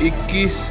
21